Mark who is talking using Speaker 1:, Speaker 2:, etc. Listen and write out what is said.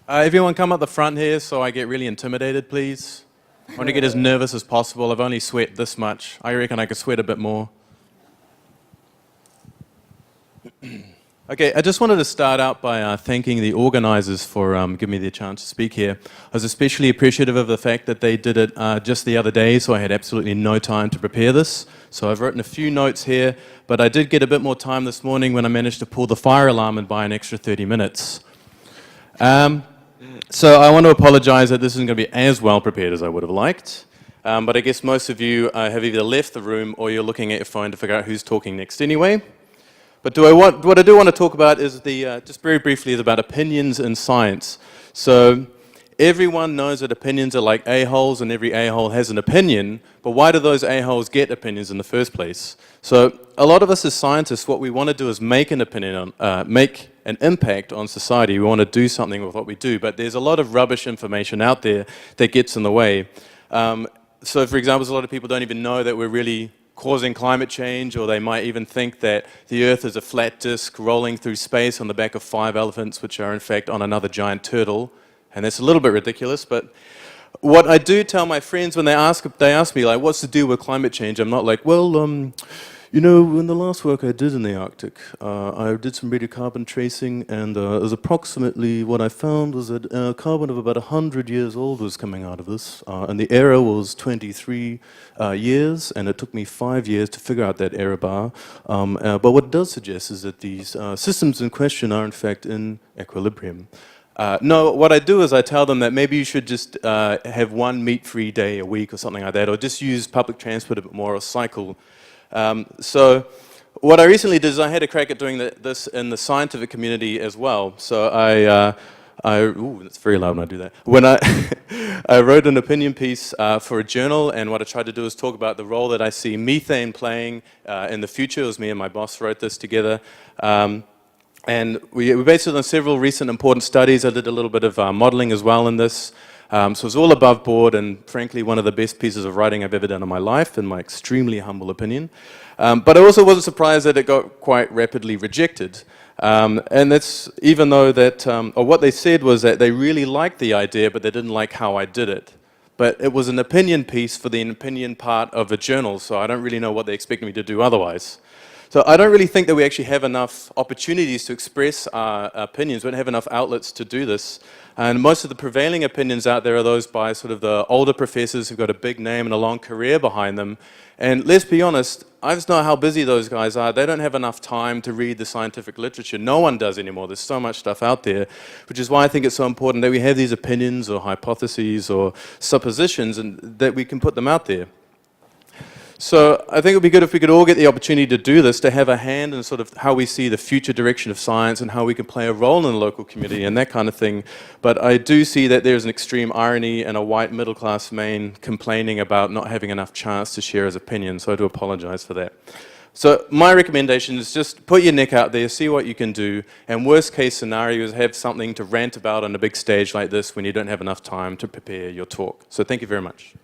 Speaker 1: Everyone come up the front here so I get really intimidated, please. I want to get as nervous as possible. I've only sweat this much. I reckon I could sweat a bit more. Okay, I just wanted to start out by thanking the organizers for giving me the chance to speak here. I was especially appreciative of the fact that they did it just the other day, so I had absolutely no time to prepare this. So I've written a few notes here, but I did get a bit more time this morning when I managed to pull the fire alarm and buy an extra 30 minutes. So I want to apologize that this isn't going to be as well prepared as I would have liked. But I guess most of you have either left the room or you're looking at your phone to figure out who's talking next anyway. But what I do want to talk about is just very briefly is about opinions in science. So everyone knows that opinions are like a-holes and every a-hole has an opinion, but why do those a-holes get opinions in the first place? So a lot of us as scientists, what we want to do is make an opinion on, make an impact on society. We want to do something with what we do, but there's a lot of rubbish information out there that gets in the way. So for example, a lot of people don't even know that we're really causing climate change, or they might even think that the Earth is a flat disk rolling through space on the back of 5 elephants, which are in fact on another giant turtle. And that's a little bit ridiculous, but what I do tell my friends when they ask me, like, what's to do with climate change? I'm not like, well, you know, in the last work I did in the Arctic, I did some radiocarbon tracing, and it was approximately, what I found was that carbon of about 100 years old was coming out of this, and the error was 23 years, and it took me 5 years to figure out that error bar. But what it does suggest is that these systems in question are in fact in equilibrium. No, what I do is I tell them that maybe you should just have one meat-free day a week or something like that, or just use public transport a bit more, or cycle. So what I recently did is I had a crack at doing this in the scientific community as well. So ooh, it's very loud when I do that. When I wrote an opinion piece for a journal, and what I tried to do is talk about the role that I see methane playing in the future. It was me and my boss wrote this together. And we based it on several recent important studies. I did a little bit of modeling as well in this. So it was all above board, and frankly one of the best pieces of writing I've ever done in my life, in my extremely humble opinion. But I also wasn't surprised that it got quite rapidly rejected. And that's even though that, or what they said was that they really liked the idea, but they didn't like how I did it. But it was an opinion piece for the opinion part of a journal, so I don't really know what they expect me to do otherwise. So I don't really think that we actually have enough opportunities to express our opinions. We don't have enough outlets to do this. And most of the prevailing opinions out there are those by sort of the older professors who've got a big name and a long career behind them. And let's be honest, I just know how busy those guys are. They don't have enough time to read the scientific literature. No one does anymore. There's so much stuff out there, which is why I think it's so important that we have these opinions or hypotheses or suppositions and that we can put them out there. So I think it would be good if we could all get the opportunity to do this, to have a hand in sort of how we see the future direction of science and how we can play a role in the local community and that kind of thing. But I do see that there's an extreme irony in a white middle-class man complaining about not having enough chance to share his opinion, so I do apologize for that. So my recommendation is just put your neck out there, see what you can do, and worst case scenario is have something to rant about on a big stage like this when you don't have enough time to prepare your talk. So thank you very much.